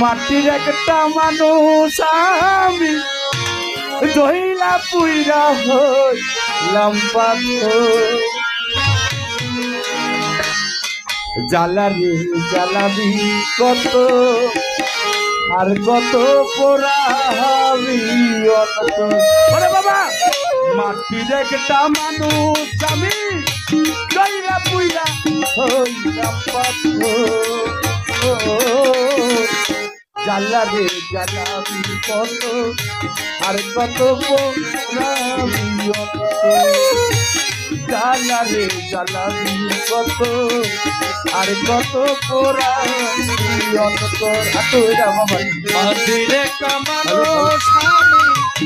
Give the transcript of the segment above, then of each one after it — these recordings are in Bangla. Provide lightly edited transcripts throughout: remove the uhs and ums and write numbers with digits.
মাটির একটা মানুষ আমি দহিলা পুইরা হইলাম পাথর জ্বালারি জ্বালাবি কত আর কত পোড়াবি ওরে বাবা মাটির একটা মানুষ আমি দহিলা পুইরা হইলাম পাথর জ্বালারে জ্বালাবি কত আর কত পোড়াবি জ্বালারে জ্বালাবি কত আর কত পোড়াবি অন্তর আতইরা বাবা মাটির একটা মানুষ আমি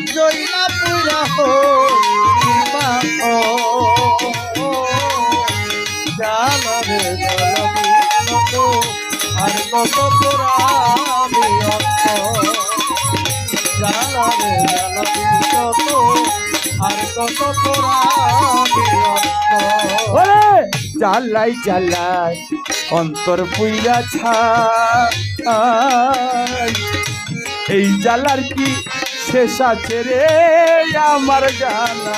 জইলা পুরা হইবা জ্বালারে জ্বালাবি কত আর কত পোড়াবি অন্তর জ্বালারে জ্বালাবি কত আর কত পোড়াবি অন্তর ওরে জ্বালাই জ্বালাই অন্তর পুইরা ছাই এই জ্বালার কি শেষ আছে রে আমার জ্বালা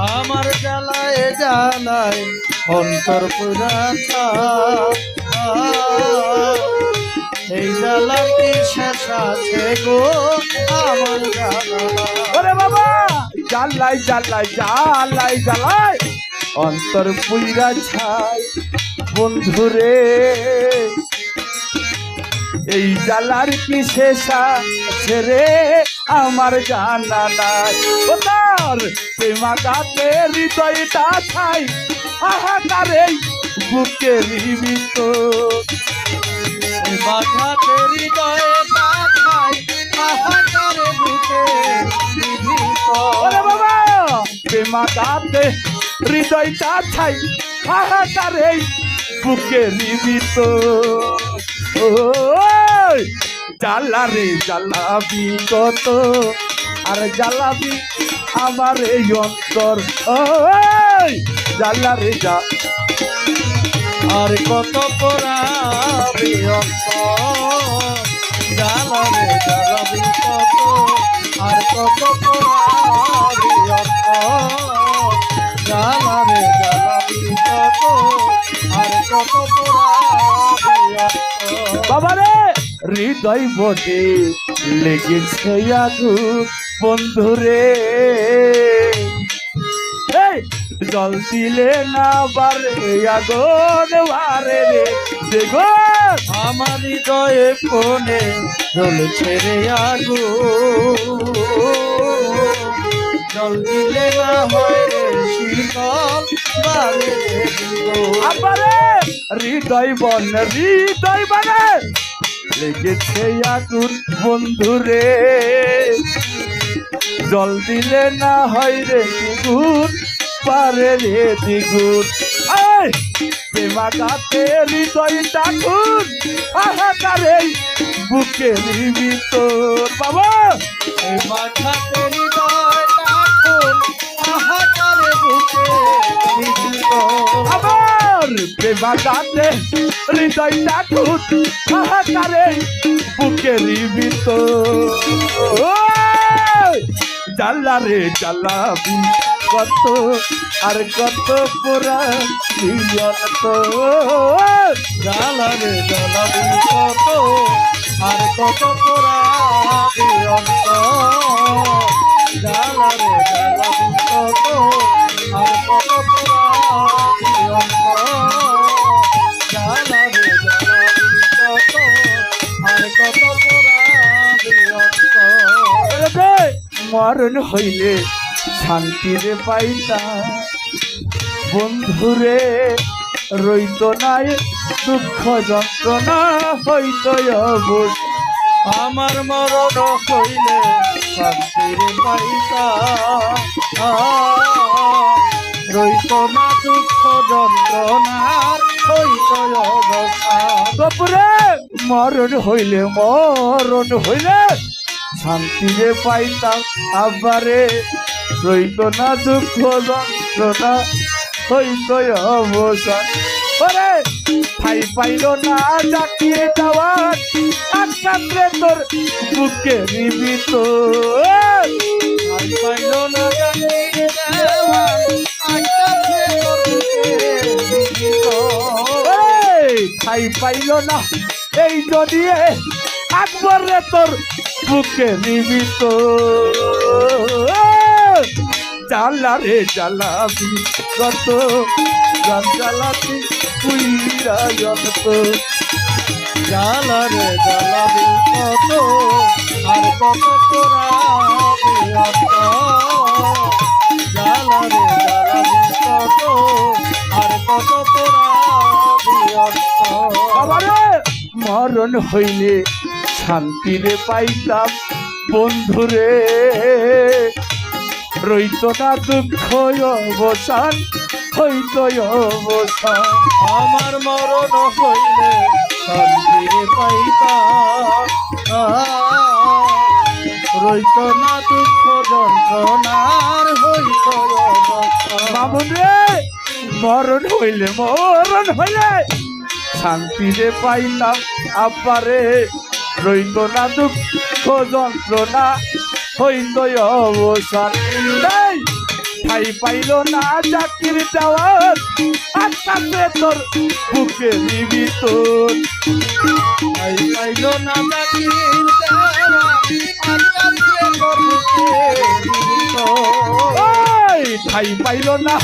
আমার জ্বালায় জ্বালায় অন্তর পুরা এই জ্বালার কি শেষ আছে গো আমার জ্বালা ওরে বাবা জ্বালাই জ্বালাই জ্বালাই জ্বালাই অন্তর পুইরা ছাই বন্ধুরে এই জ্বালার কি শেষ আছে রে আমার জানা নাই ও তার প্রেমাঘাতে হৃদয়টা ছাই হাহাকারে বুকে জীবিত বাঘাতে হৃদয়ে পাঠাই হাহাকারে বুকে জীবিত ওরে বাবা প্রেমাঘাতে হৃদয়টা ছাই হাহাকারে বুকে জীবিত জ্বালারে জ্বালাবি কত আর জ্বালাবি আমার এই অন্তর জ্বালারে যা আর কত পোড়াবি অন্তর জ্বালারে জ্বালাবি কত আর কত পোড়াবি অন্তর জ্বালারে জ্বালাবি কত আর কত পোড়াবি অন্তর বাবারে হৃদয় বটে লেগেছে আগুন বন্ধুরে জল দিলে না বারে আগুন বারে রে দেখো আমার হৃদয়ে কোণে জ্বলছে রে আগুন জল দিলে না হয় রে শীতল বারে আবারে হৃদয় বনে লেগেছে আগুন বন্ধুরে জল দিলে না হয় রে দ্বিগুণ পারে রে দ্বিগুণ প্রেমাঘাতে হৃদয় টাকুন হাহাকারে বুকে জীবিত বাবা এই মাথাতে হৃদয় টাকুন হাহাকারে বুকে জীবিত আবার প্রেমাঘাতে হৃদয় টাকুন হাহাকারে বুকে জীবিত জ্বালারে জ্বালাবি কত আর কত পোড়া জ্বালারে জ্বালাবি কত আর কত পোড়াবি অন্তর জ্বালারে জ্বালাবি কত আর কত পোড়াবি অন্তর জ্বালারে জ্বালাবি কত আর কত পোড়াবি অন্তর মরণ হইলে শান্তিরে পাইতাম বন্ধুরে রইত নাই দুঃখ যন্ত্রণা হইত অবশ্য আমার মরণ হইলে শান্তির পাইতা রইত না দুঃখ যন্ত্রণার হইত অবস্থা তারপরে মরণ হইলে শান্তিরে পাইতাম আবারে রইত না দুঃখ যন্ত্রণা হইত অবসান ওরে ঠাই পাইল না ডাকিয়ে যাওয়ার আকাশে তোর বুকে নিবিত আর পাইল না জানিয়ে দেওয়ার আকাশে তোর বুকে নিবিত। ঠাই পাইল না এই যদি আকবর রে তোর বুকে নিবিত জ্বালা রে জ্বালাবি কত গান জ্বালাবি পুইরা যত জ্বালা রে জ্বালাবি কত আর কত পোড়াবি অন্ত। জ্বালা রে জ্বালাবি কত আর কত পোড়াবি অন্ত। বাবারে মরণ হইলে শান্তিরে পাইতাম বন্ধুরে রইত না দুঃখ অবসান হইত অবসান আমার মরণ হইলে শান্তিরে পাইতাম রইত না দুঃখ যন্ত্রণার হইত অবসান। মামুন রে মরণ হইলে শান্তিরে পাইতাম আপারে রইত না দুঃখ যন্ত্রণা হইত অবসান এই ঠাই পাইল না চাকরির দেওয়ার আকাশে তোর বুকে নিবিত ঠাই পাইল না চাকরির দেওয়া আকাশে তোর বুকে নিবিত। ঠাই পাইল না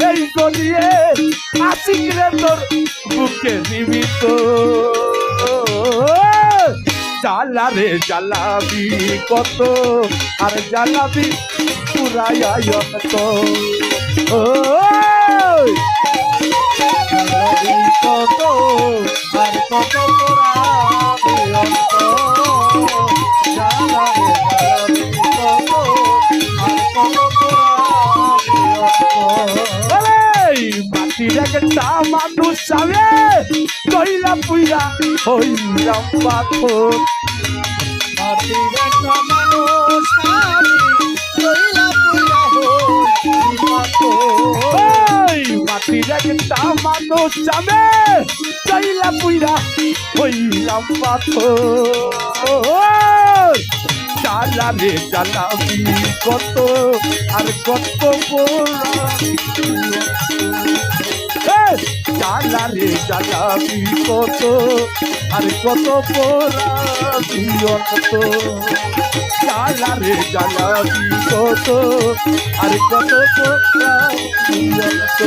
এই গলিয়ে আশিক রে তোর বুকে নিবিত জ্বালা রে জ্বালাবি কত আর জ্বালাবি পুরায় অন্ত জ্বালাবি কত আর কত পোড়াবি অন্ত। জ্বালা রে জ্বালাবি কত আর কত পোড়াবি অন্ত। মাটির একটা মানুষ যাবে কইলা পুইরা হইলাম পাথর মাটির একটা মানুষ আমি কইলা পুইরা হই পাথর। মাটির একটা মানুষ যাবে কইলা পুইরা হইলাম পাথর জ্বালা রে জ্বালাবি কত আর কত জ্বালা রে জ্বালাবি কত আর কত পোড়াবি অন্ত জ্বালা রে জ্বালাবি কত আর কত পোড়াবি অন্ত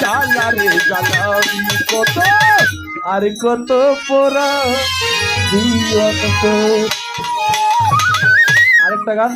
জ্বালা রে জ্বালাবি কত আর কত পোড়াবি অন্ত আরেকটা গান